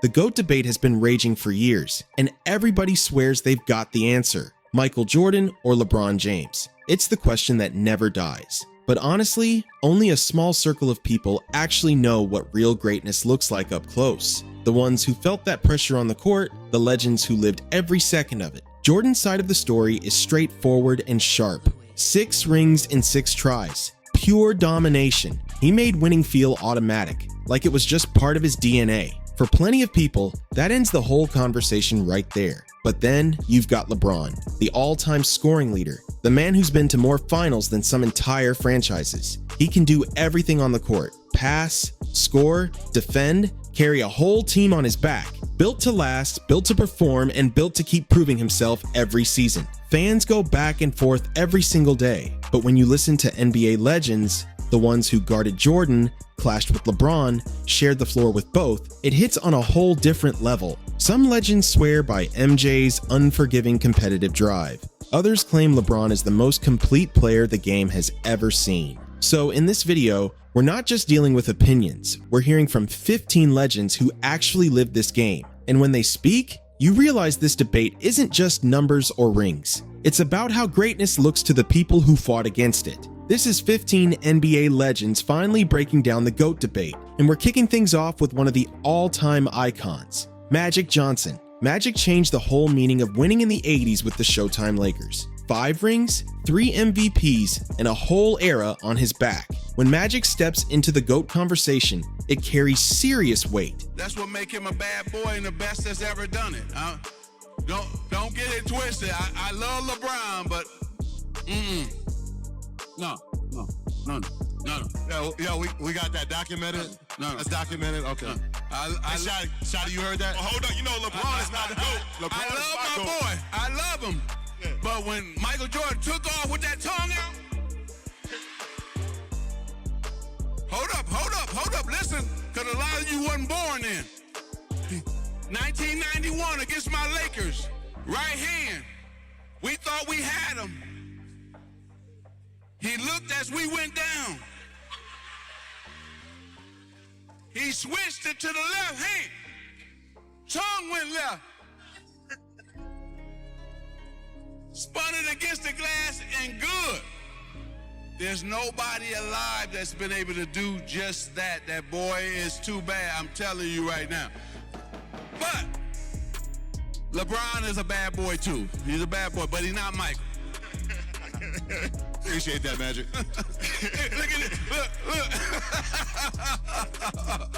The GOAT debate has been raging for years, and everybody swears they've got the answer: Michael Jordan or LeBron James. It's the question that never dies. But honestly, only a small circle of people actually know what real greatness looks like up close. The ones who felt that pressure on the court, the legends who lived every second of it. Jordan's side of the story is straightforward and sharp. 6 rings in 6 tries. Pure domination. He made winning feel automatic, like it was just part of his DNA. For plenty of people, that ends the whole conversation right there. But then you've got LeBron, the all-time scoring leader, the man who's been to more finals than some entire franchises. He can do everything on the court: pass, score, defend, carry a whole team on his back. Built to last, built to perform, and built to keep proving himself every season. Fans go back and forth every single day, but when you listen to NBA legends, the ones who guarded Jordan, clashed with LeBron, shared the floor with both, it hits on a whole different level. Some legends swear by MJ's unforgiving competitive drive. Others claim LeBron is the most complete player the game has ever seen. So in this video, we're not just dealing with opinions, we're hearing from 15 legends who actually lived this game. And when they speak, you realize this debate isn't just numbers or rings. It's about how greatness looks to the people who fought against it. This is 15 NBA legends finally breaking down the GOAT debate, and we're kicking things off with one of the all-time icons, Magic Johnson. Magic changed the whole meaning of winning in the 80s with the Showtime Lakers. 5 rings, 3 MVPs, and a whole era on his back. When Magic steps into the GOAT conversation, it carries serious weight. That's what make him a bad boy and the best that's ever done it. Don't get it twisted. I love LeBron, but No. Yo, we got that documented? No. That's documented? Okay. Shotty, you heard that? Well, hold on, you know LeBron is not the GOAT. I love my boy. I love him. Yeah. But when Michael Jordan took off with that tongue out, hold up, listen, because a lot of you wasn't born then. 1991 against my Lakers, right hand. We thought we had him. He looked as we went down. He switched it to the left hand. Tongue went left. Spun it against the glass and good. There's nobody alive that's been able to do just that. That boy is too bad, I'm telling you right now. But LeBron is a bad boy too. He's a bad boy, but he's not Michael. Appreciate that, Magic. Look at it.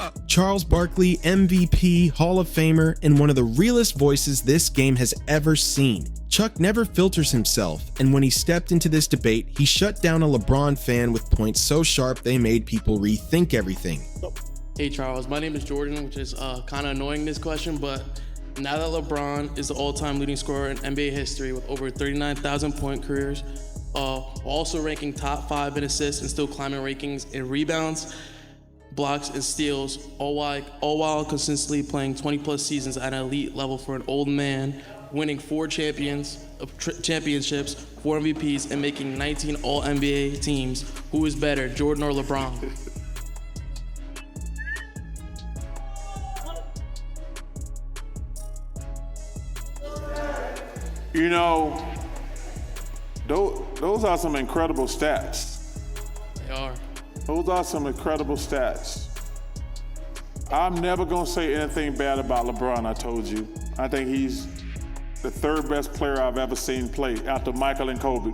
Look. Charles Barkley, MVP, Hall of Famer, and one of the realest voices this game has ever seen. Chuck never filters himself, and when he stepped into this debate, he shut down a LeBron fan with points so sharp they made people rethink everything. Hey Charles, my name is Jordan, which is kind of annoying this question, but now that LeBron is the all-time leading scorer in NBA history with over 39,000 point careers, also ranking top 5 in assists and still climbing rankings in rebounds, blocks, and steals, all while consistently playing 20-plus seasons at an elite level for an old man, winning 4 championships, 4 MVPs, and making 19 All-NBA teams. Who is better, Jordan or LeBron? You know, those are some incredible stats. They are. Those are some incredible stats. I'm never going to say anything bad about LeBron, I told you. I think he's the 3rd best player I've ever seen play after Michael and Kobe.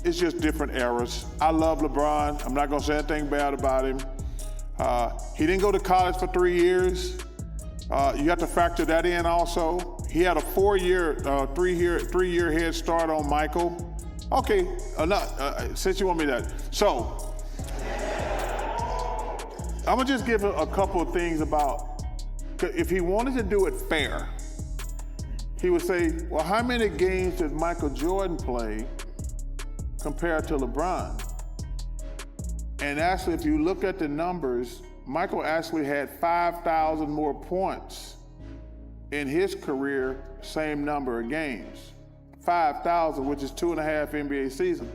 It's just different eras. I love LeBron. I'm not going to say anything bad about him. He didn't go to college for 3 years. You have to factor that in also. He had a 3-year head start on Michael. Okay, since you want me that. So, I'm gonna just give a couple of things about, if he wanted to do it fair, he would say, well, how many games did Michael Jordan play compared to LeBron? And actually, if you look at the numbers, Michael actually had 5,000 more points in his career, same number of games. 5,000, which is 2.5 NBA seasons.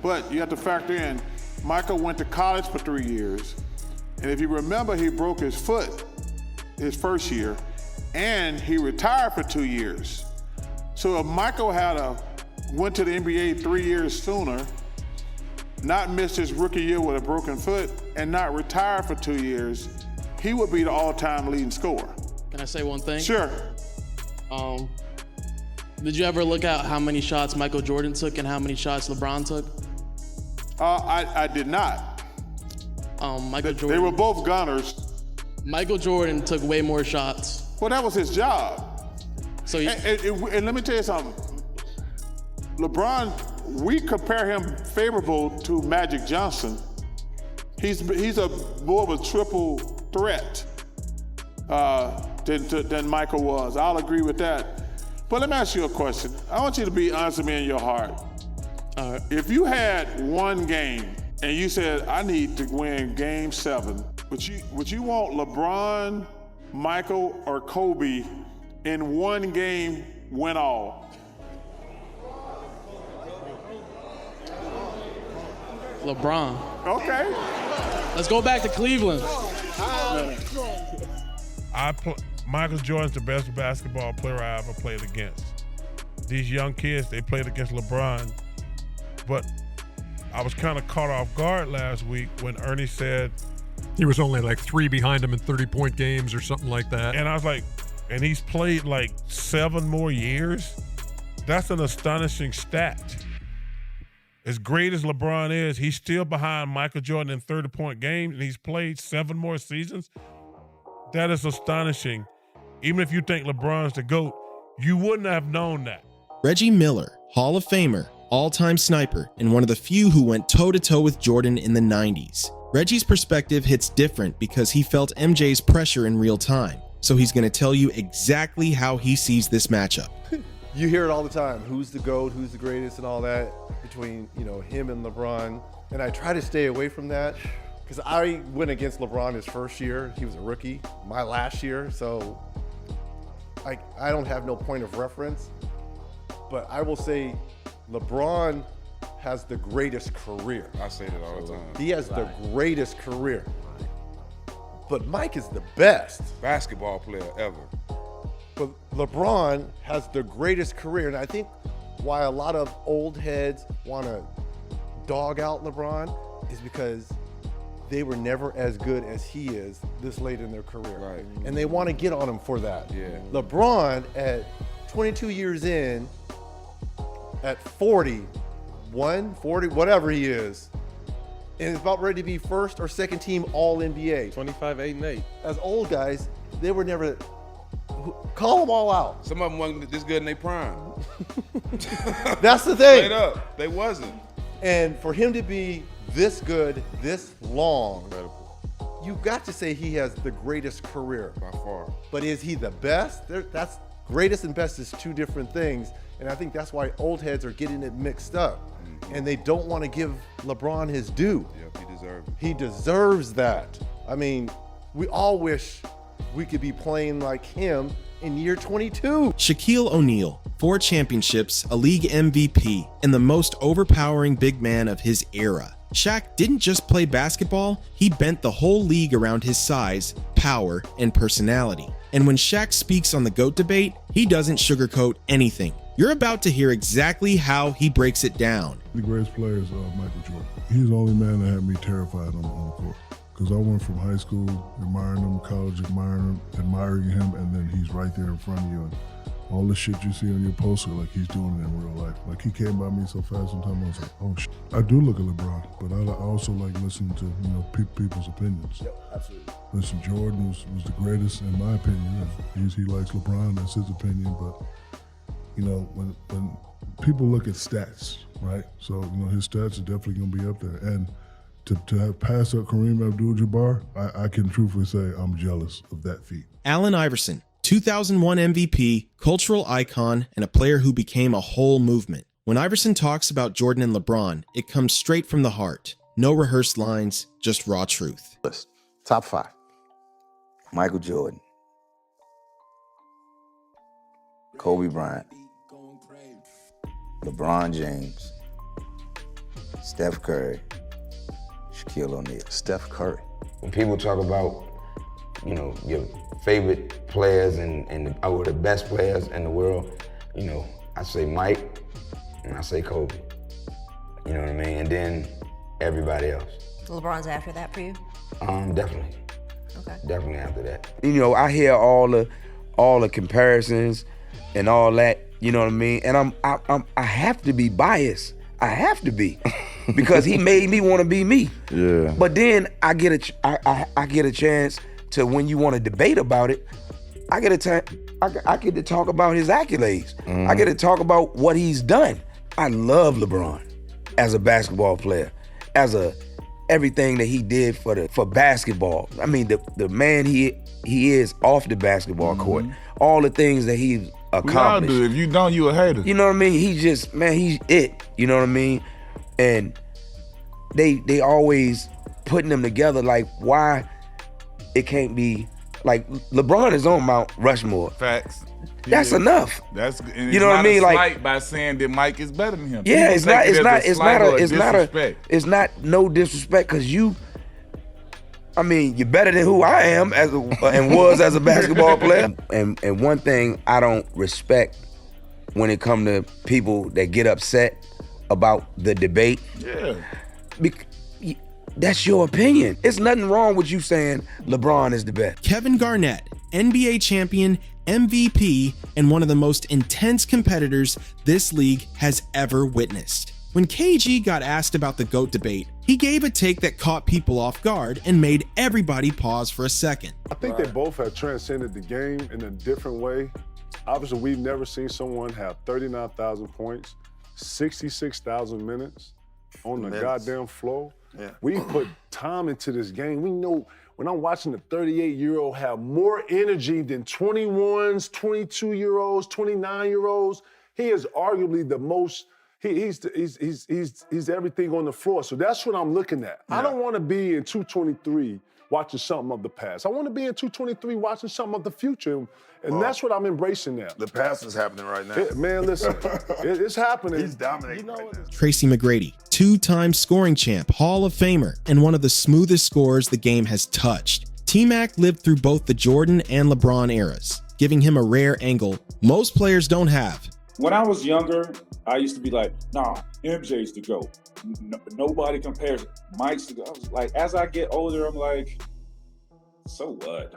But you have to factor in, Michael went to college for 3 years. And if you remember, he broke his foot his first year, and he retired for 2 years. So if Michael went to the NBA 3 years sooner, not missed his rookie year with a broken foot, and not retired for 2 years, he would be the all-time leading scorer. Can I say one thing? Sure. Did you ever look at how many shots Michael Jordan took and how many shots LeBron took? I did not. Michael Jordan. They were both gunners. Michael Jordan took way more shots. Well, that was his job. So and let me tell you something. LeBron, we compare him favorable to Magic Johnson. He's more of a triple threat than Michael was. I'll agree with that. But let me ask you a question. I want you to be honest with me in your heart. All right. If you had one game and you said, I need to win game 7, would you want LeBron, Michael, or Kobe in one game win all? LeBron. Okay. Let's go back to Cleveland. Michael Jordan's the best basketball player I ever played against. These young kids, they played against LeBron, but I was kind of caught off guard last week when Ernie said he was only like 3 behind him in 30-point games or something like that. And I was like, and he's played like 7 more years? That's an astonishing stat. As great as LeBron is, he's still behind Michael Jordan in 30-point games, and he's played 7 more seasons. That is astonishing. Even if you think LeBron's the GOAT, you wouldn't have known that. Reggie Miller, Hall of Famer, all-time sniper, and one of the few who went toe-to-toe with Jordan in the 90s. Reggie's perspective hits different because he felt MJ's pressure in real time, so he's going to tell you exactly how he sees this matchup. You hear it all the time, who's the GOAT, who's the greatest and all that, between him and LeBron. And I try to stay away from that because I went against LeBron his first year. He was a rookie, my last year, so I don't have no point of reference. But I will say LeBron has the greatest career. I say that all the time. He has the greatest career. But Mike is the best Basketball player ever. But LeBron has the greatest career, and I think why a lot of old heads want to dog out LeBron is because they were never as good as he is this late in their career. Right. And they want to get on him for that. Yeah. LeBron, at 22 years in, at 40, whatever he is, and is about ready to be first or second team All-NBA. 25, 8, and 8. As old guys, they were never, call them all out. Some of them wasn't this good in their prime. That's the thing. Straight up, they wasn't. And for him to be this good, this long, you've got to say he has the greatest career. By far. But is he the best? That's greatest and best is two different things. And I think that's why old heads are getting it mixed up. And they don't want to give LeBron his due. Yep, he deserves it. He deserves that. I mean, we all wish we could be playing like him in year 22. Shaquille O'Neal, 4 championships, a league MVP, and the most overpowering big man of his era. Shaq didn't just play basketball, he bent the whole league around his size, power, and personality. And when Shaq speaks on the GOAT debate, he doesn't sugarcoat anything. You're about to hear exactly how he breaks it down. The greatest player is Michael Jordan. He's the only man that had me terrified on the court. Because I went from high school admiring him, college admiring him, and then he's right there in front of you. And all the shit you see on your poster, like he's doing it in real life. Like he came by me so fast sometimes I was like, oh shit. I do look at LeBron, but I also like listening to people's opinions. Yep, absolutely. Listen, Jordan was the greatest in my opinion. He likes LeBron, that's his opinion, but when people look at stats, right? So, his stats are definitely gonna be up there. And to have passed up Kareem Abdul-Jabbar, I can truthfully say I'm jealous of that feat. Allen Iverson, 2001 MVP, cultural icon, and a player who became a whole movement. When Iverson talks about Jordan and LeBron, it comes straight from the heart. No rehearsed lines, just raw truth. Top 5. Michael Jordan. Kobe Bryant. LeBron James. Steph Curry. Shaquille O'Neal. Steph Curry. When people talk about you know, your favorite players or the best players in the world, you know, I say Mike and I say Kobe. You know what I mean? And then everybody else. LeBron's after that for you? Definitely. Okay. Definitely after that. You know, I hear all the comparisons and all that, you know what I mean? And I have to be biased. I have to be. Because he made me want to be me. Yeah. But then I get a chance to, when you want to debate about it, I get to talk about his accolades. I get to talk about what he's done. I love LeBron as a basketball player, as everything that he did for basketball. I mean, the man he is off the basketball court. All the things that he's accomplished. We all do. If you don't, you a hater. You know what I mean? He's just, man, he's it. You know what I mean? And they always putting them together. Like, why it can't be like LeBron is on Mount Rushmore. Facts. That's enough. That's, and you know what I mean? Like, by saying that Mike is better than him. Yeah, it's not no disrespect, because you're better than who I am and was as a basketball player. And one thing I don't respect when it come to people that get upset about the debate. Yeah. That's your opinion. It's nothing wrong with you saying LeBron is the best. Kevin Garnett, NBA champion, MVP, and one of the most intense competitors this league has ever witnessed. When KG got asked about the GOAT debate, he gave a take that caught people off guard and made everybody pause for a second. I think they both have transcended the game in a different way. Obviously, we've never seen someone have 39,000 points, 66,000 minutes on the goddamn floor. Yeah. We put time into this game. We know when I'm watching the 38-year-old have more energy than 21s, 22-year-olds, 29-year-olds, he is arguably the most. He's everything on the floor. So that's what I'm looking at. Yeah. I don't want to be in 223 watching something of the past. I want to be in 223 watching something of the future. And that's what I'm embracing now. The past is happening right now. Man, listen, it's happening. He's dominating right now. Tracy McGrady, two-time scoring champ, Hall of Famer, and one of the smoothest scorers the game has touched. T-Mac lived through both the Jordan and LeBron eras, giving him a rare angle most players don't have. When I was younger, I used to be like, nah, MJ's the GOAT. Nobody compares. Mike's the GOAT. I was like, as I get older, I'm like, so what?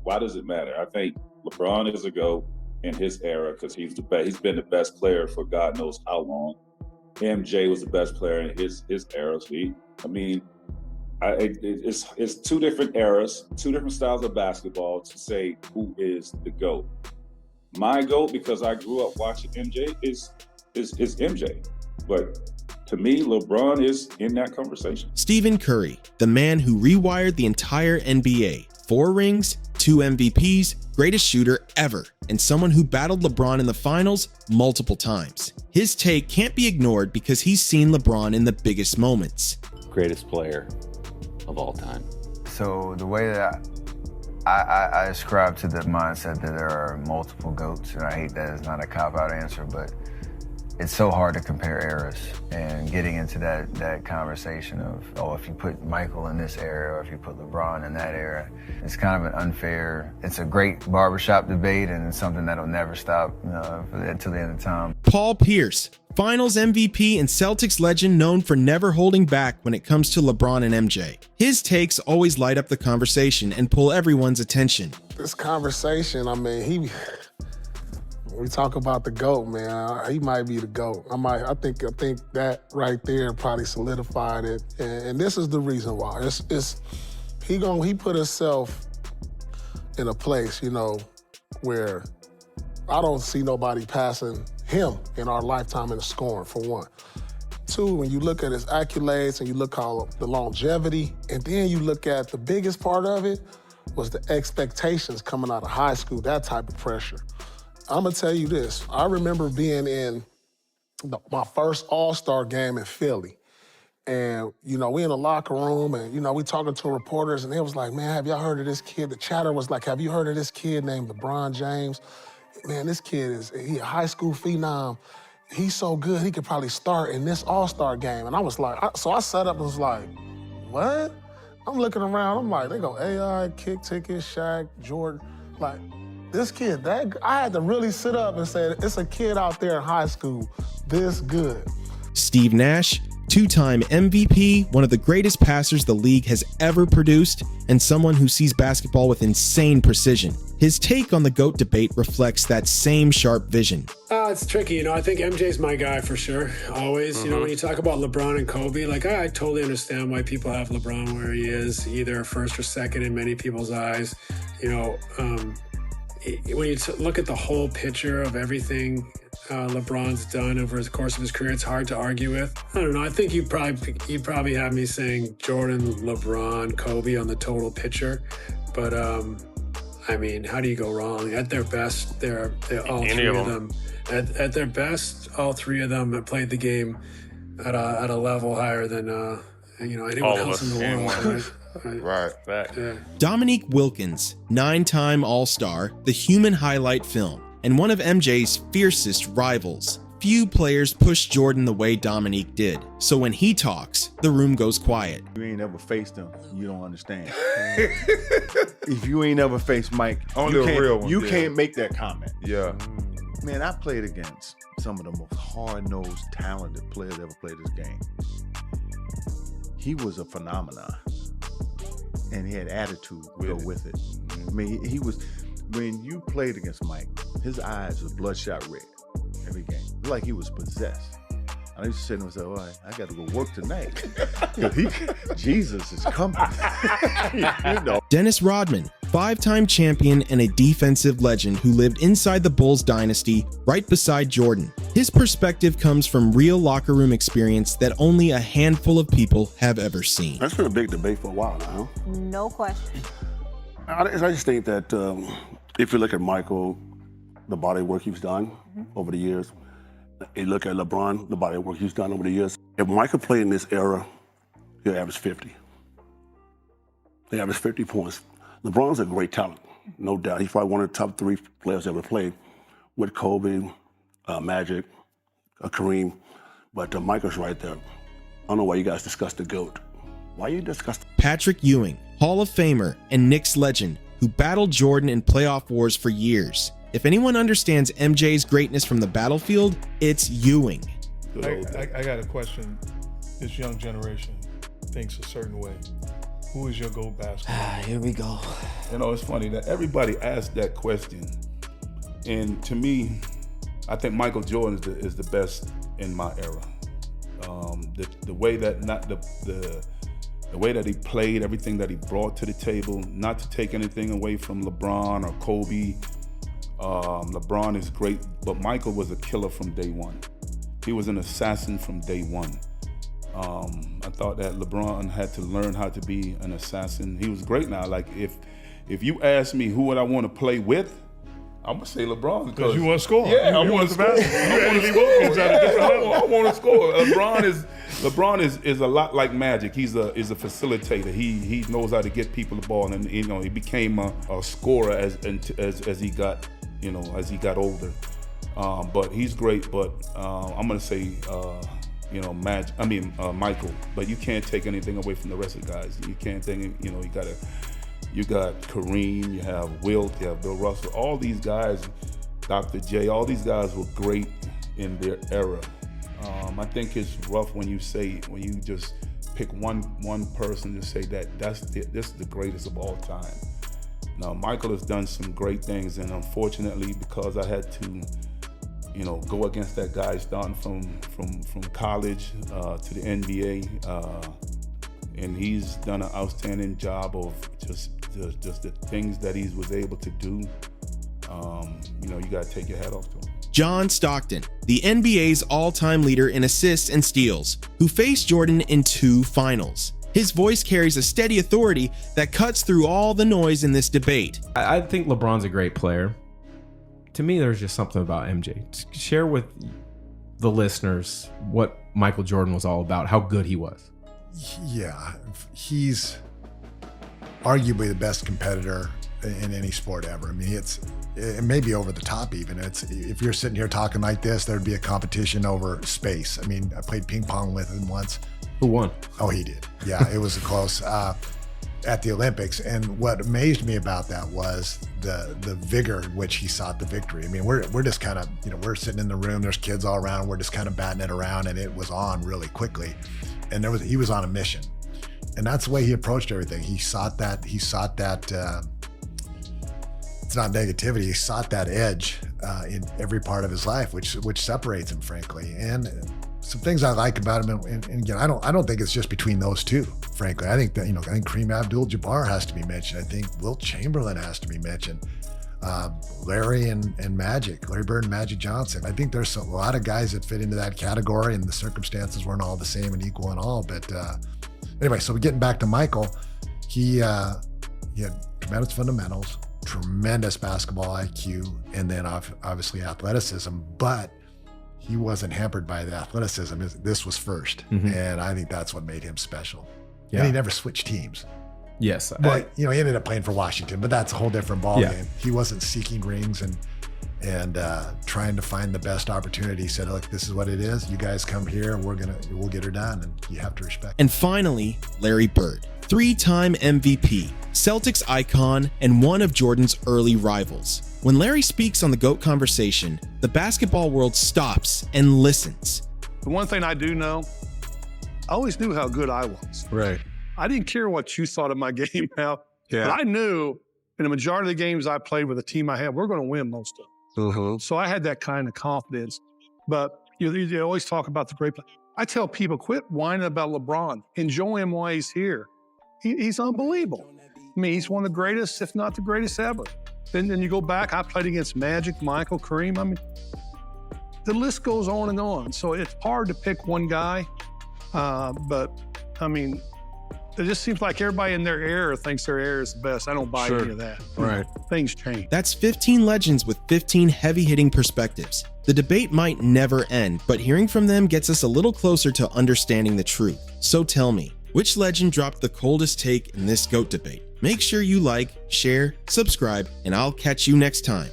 Why does it matter? I think LeBron is a GOAT in his era because he's the best. He's been the best player for God knows how long. MJ was the best player in his era. So it's two different eras, two different styles of basketball to say who is the GOAT. My GOAT, because I grew up watching MJ, is MJ. But to me, LeBron is in that conversation. Stephen Curry, the man who rewired the entire NBA. 4 rings, 2 MVPs, greatest shooter ever, and someone who battled LeBron in the finals multiple times. His take can't be ignored because he's seen LeBron in the biggest moments. Greatest player of all time. So the way that I ascribe to the mindset that there are multiple GOATs, and I hate that it's not a cop-out answer, but it's so hard to compare eras, and getting into that conversation of, if you put Michael in this era or if you put LeBron in that era, it's kind of an unfair, it's a great barbershop debate and it's something that'll never stop until the end of time. Paul Pierce, Finals MVP and Celtics legend known for never holding back when it comes to LeBron and MJ. His takes always light up the conversation and pull everyone's attention. This conversation, we talk about the GOAT, man. He might be the GOAT. I think that right there probably solidified it. And this is the reason why. He put himself in a place, where I don't see nobody passing him in our lifetime in the scoring, for one. 2, when you look at his accolades and you look at the longevity, and then you look at the biggest part of it was the expectations coming out of high school, that type of pressure. I'm gonna tell you this. I remember being in my first All-Star game in Philly. And, we in the locker room and, we talking to reporters and they was like, man, have y'all heard of this kid? The chatter was like, have you heard of this kid named LeBron James? Man, this kid he a high school phenom. He's so good, he could probably start in this All-Star game. And I was like, so I sat up and was like, what? I'm looking around, I'm like, they go AI, Kick Ticket, Shaq, Jordan. Like, this kid, I had to really sit up and say, it's a kid out there in high school this good. Steve Nash, two-time MVP, one of the greatest passers the league has ever produced, and someone who sees basketball with insane precision. His take on the GOAT debate reflects that same sharp vision. It's tricky, I think MJ's my guy for sure, always. When you talk about LeBron and Kobe, I totally understand why people have LeBron where he is, either first or second in many people's eyes. When you look at the whole picture of everything LeBron's done over the course of his career, it's hard to argue with. I don't know. I think you probably have me saying Jordan, LeBron, Kobe on the total picture. But how do you go wrong? At their best, they're all three of them. At their best, all three of them have played the game at a level higher than anyone else in the world. Right. Yeah. Dominique Wilkins, 9-time All-Star, the human highlight film, and one of MJ's fiercest rivals. Few players push Jordan the way Dominique did, so when he talks, the room goes quiet. You ain't ever faced him, you don't understand. If you ain't ever faced Mike, you can't make that comment. Yeah. Man, I played against some of the most hard-nosed, talented players that ever played this game. He was a phenomenon, and he had attitude to go with it. I mean, he was, when you played against Mike, his eyes were bloodshot red every game. It was like he was possessed. I used to sit there and say, all right, I got to go work tonight. Jesus is coming. Dennis Rodman, 5-time champion and a defensive legend who lived inside the Bulls dynasty right beside Jordan. His perspective comes from real locker room experience that only a handful of people have ever seen. That's been a big debate for a while now. No question. I just think that if you look at Michael, the body of work he's done over the years, you look at LeBron, the body of work he's done over the years. If Michael played in this era, he'll average 50. He averaged 50 points. LeBron's a great talent, no doubt. He's probably one of the top 3 players ever played with Kobe, Magic, Kareem. But Michael's right there. I don't know why you guys discuss the GOAT. Why you discuss Patrick Ewing, Hall of Famer and Knicks legend, who battled Jordan in playoff wars for years. If anyone understands MJ's greatness from the battlefield, it's Ewing. I got a question. This young generation thinks a certain way. Who is your GOAT basketball? Here we go. It's funny that everybody asked that question. And to me, I think Michael Jordan is the best in my era. The way that the way that he played, everything that he brought to the table, not to take anything away from LeBron or Kobe. LeBron is great, but Michael was a killer from day one. He was an assassin from day one. I thought that LeBron had to learn how to be an assassin. He was great now. Like if you ask me who would I want to play with, I'm gonna say LeBron because you want to score. Yeah, I want to score. I want to score. LeBron is a lot like Magic. He's a facilitator. He knows how to get people the ball, and he became a scorer as he got older. But he's great. But I'm gonna say Michael. But you can't take anything away from the rest of the guys. You can't think. You got Kareem, you have Wilt, you have Bill Russell. All these guys, Dr. J, all these guys were great in their era. I think it's rough when you just pick one person to say that this is the greatest of all time. Now, Michael has done some great things, and unfortunately, because I had to, go against that guy starting from college to the NBA, and he's done an outstanding job of just the things that he was able to do. You got to take your hat off to him. John Stockton, the NBA's all-time leader in assists and steals, who faced Jordan in 2 finals. His voice carries a steady authority that cuts through all the noise in this debate. I think LeBron's a great player. To me, there's just something about MJ. Share with the listeners what Michael Jordan was all about, how good he was. Yeah, he's arguably the best competitor in any sport ever. I mean, it may be over the top even. If you're sitting here talking like this, there'd be a competition over space. I mean, I played ping pong with him once. Who won? Oh, he did. Yeah, it was close. at the Olympics. And what amazed me about that was the vigor in which he sought the victory. I mean, we're just kind of, we're sitting in the room, there's kids all around, and we're just kind of batting it around, and it was on really quickly. And he was on a mission. And that's the way he approached everything. He sought that, it's not negativity, he sought that edge in every part of his life, which separates him, frankly. And some things I like about him, and again, I don't think it's just between those two, frankly. I think that, I think Kareem Abdul-Jabbar has to be mentioned. I think Wilt Chamberlain has to be mentioned. Larry and Magic, Larry Bird and Magic Johnson. I think there's a lot of guys that fit into that category, and the circumstances weren't all the same and equal and all. But anyway, so getting back to Michael, he had tremendous fundamentals, tremendous basketball IQ, and then obviously athleticism, but he wasn't hampered by the athleticism. This was first. And I think that's what made him special. Yeah. And he never switched teams. Yes. But, he ended up playing for Washington, but that's a whole different ballgame. He wasn't seeking rings and trying to find the best opportunity. He said, look, this is what it is. You guys come here, and we'll get her done, and you have to respect. And finally, Larry Bird, 3-time MVP, Celtics icon, and one of Jordan's early rivals. When Larry speaks on the GOAT conversation, the basketball world stops and listens. The one thing I do know, I always knew how good I was. Right. I didn't care what you thought of my game now, but I knew in the majority of the games I played with the team I had, we're going to win most of them. So I had that kind of confidence. But you always talk about the great play. I tell people, quit whining about LeBron. Enjoy him while he's here. He's unbelievable. I mean, he's one of the greatest, if not the greatest ever. Then you go back, I played against Magic, Michael, Kareem. I mean, the list goes on and on. So it's hard to pick one guy. But, I mean, it just seems like everybody in their era thinks their era is the best. I don't buy any of that. Right. Things change. That's 15 legends with 15 heavy-hitting perspectives. The debate might never end, but hearing from them gets us a little closer to understanding the truth. So tell me, which legend dropped the coldest take in this GOAT debate? Make sure you like, share, subscribe, and I'll catch you next time